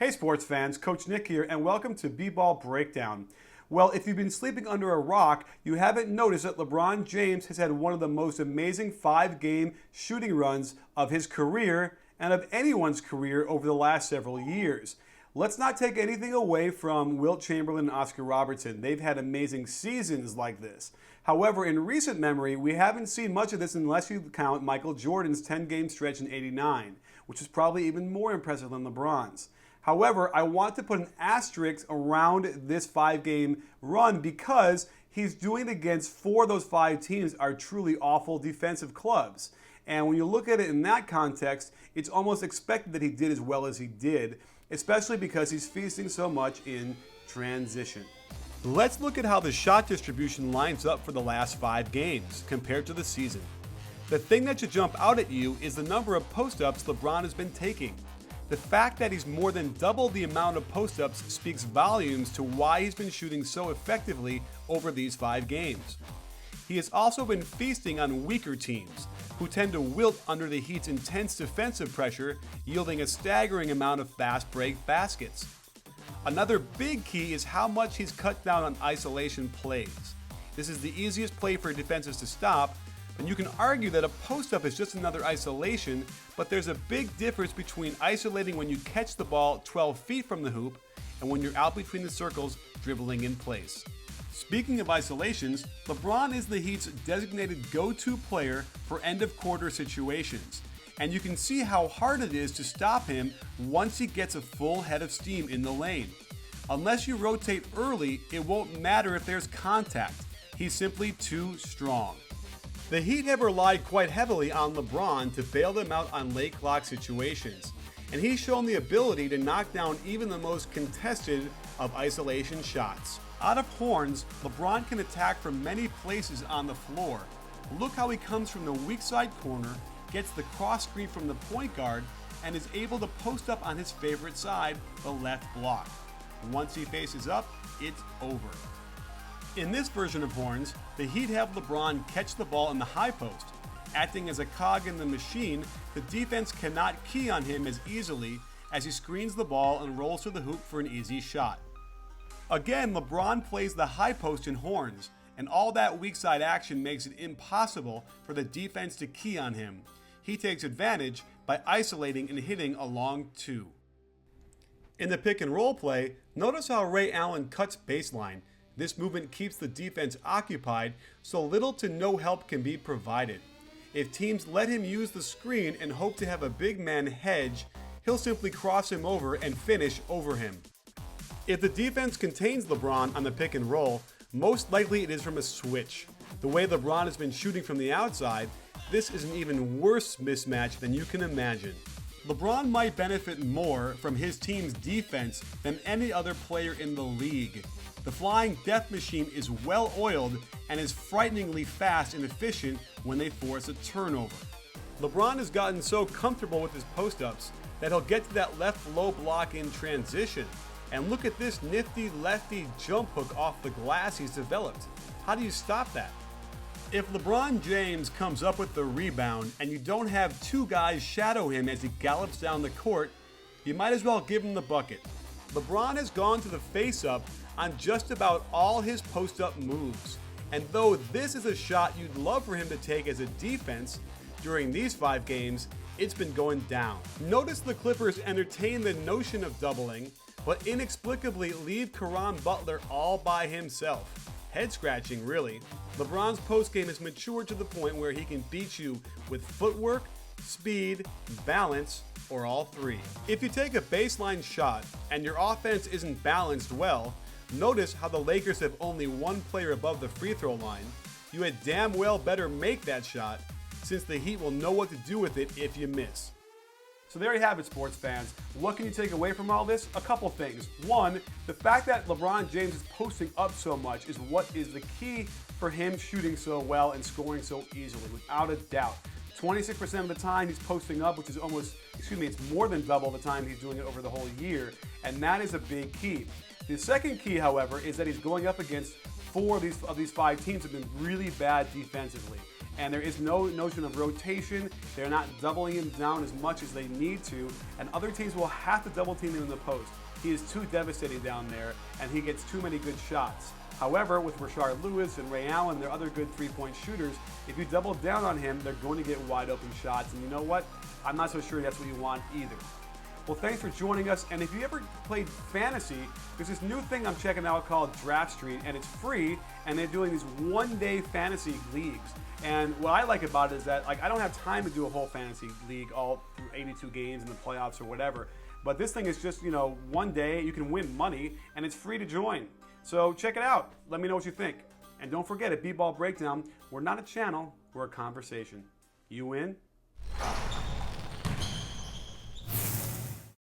Hey sports fans, Coach Nick here, and welcome to B-Ball Breakdown. Well, if you've been sleeping under a rock, you haven't noticed that LeBron James has had one of the most amazing 5-game shooting runs of his career and of anyone's career over the last several years. Let's not take anything away from Wilt Chamberlain and Oscar Robertson. They've had amazing seasons like this. However, in recent memory, we haven't seen much of this unless you count Michael Jordan's 10-game stretch in '89, which is probably even more impressive than LeBron's. However, I want to put an asterisk around this 5-game run because he's doing it against 4 of those 5 teams are truly awful defensive clubs. And when you look at it in that context, it's almost expected that he did as well as he did, especially because he's feasting so much in transition. Let's look at how the shot distribution lines up for the last 5 games compared to the season. The thing that should jump out at you is the number of post-ups LeBron has been taking. The fact that he's more than double the amount of post-ups speaks volumes to why he's been shooting so effectively over these 5 games. He has also been feasting on weaker teams, who tend to wilt under the Heat's intense defensive pressure, yielding a staggering amount of fast break baskets. Another big key is how much he's cut down on isolation plays. This is the easiest play for defenses to stop, and you can argue that a post-up is just another isolation, but there's a big difference between isolating when you catch the ball 12 feet from the hoop and when you're out between the circles dribbling in place. Speaking of isolations, LeBron is the Heat's designated go-to player for end-of-quarter situations, and you can see how hard it is to stop him once he gets a full head of steam in the lane. Unless you rotate early, it won't matter if there's contact. He's simply too strong. The Heat have relied quite heavily on LeBron to bail them out on late clock situations, and he's shown the ability to knock down even the most contested of isolation shots. Out of horns, LeBron can attack from many places on the floor. Look how he comes from the weak side corner, gets the cross screen from the point guard, and is able to post up on his favorite side, the left block. Once he faces up, it's over. In this version of horns, the Heat have LeBron catch the ball in the high post. Acting as a cog in the machine, the defense cannot key on him as easily as he screens the ball and rolls to the hoop for an easy shot. Again, LeBron plays the high post in horns, and all that weak side action makes it impossible for the defense to key on him. He takes advantage by isolating and hitting a long 2. In the pick and roll play, notice how Ray Allen cuts baseline. This movement keeps the defense occupied, so little to no help can be provided. If teams let him use the screen and hope to have a big man hedge, he'll simply cross him over and finish over him. If the defense contains LeBron on the pick and roll, most likely it is from a switch. The way LeBron has been shooting from the outside, this is an even worse mismatch than you can imagine. LeBron might benefit more from his team's defense than any other player in the league. The flying death machine is well oiled and is frighteningly fast and efficient when they force a turnover. LeBron has gotten so comfortable with his post-ups that he'll get to that left low block in transition. And look at this nifty lefty jump hook off the glass he's developed. How do you stop that? If LeBron James comes up with the rebound and you don't have 2 guys shadow him as he gallops down the court, you might as well give him the bucket. LeBron has gone to the face-up on just about all his post-up moves. And though this is a shot you'd love for him to take as a defense, during these 5 games, it's been going down. Notice the Clippers entertain the notion of doubling, but inexplicably leave Caron Butler all by himself. Head-scratching, really. LeBron's postgame has matured to the point where he can beat you with footwork, speed, balance, or all 3. If you take a baseline shot and your offense isn't balanced well, notice how the Lakers have only 1 player above the free throw line. You had damn well better make that shot, since the Heat will know what to do with it if you miss. So there you have it, sports fans. What can you take away from all this? A couple things. One, the fact that LeBron James is posting up so much is what is the key for him shooting so well and scoring so easily, without a doubt. 26% of the time he's posting up, which is it's more than double the time he's doing it over the whole year, and that is a big key. The second key, however, is that he's going up against 4 of these 5 teams have been really bad defensively. And there is no notion of rotation, They're not doubling him down as much as they need to, and other teams will have to double team him in the post. He is too devastating down there, and he gets too many good shots. However, with Rashard Lewis and Ray Allen, they're other good three-point shooters. If you double down on him, they're going to get wide open shots, and you know what? I'm not so sure that's what you want either. Well, thanks for joining us, and if you ever played fantasy, there's this new thing I'm checking out called Draft Street, and it's free, and they're doing these one-day fantasy leagues. And what I like about it is that, like, I don't have time to do a whole fantasy league all through 82 games in the playoffs or whatever. But this thing is just, one day you can win money, and it's free to join. So check it out. Let me know what you think. And don't forget, at B-Ball Breakdown, we're not a channel, we're a conversation. You in?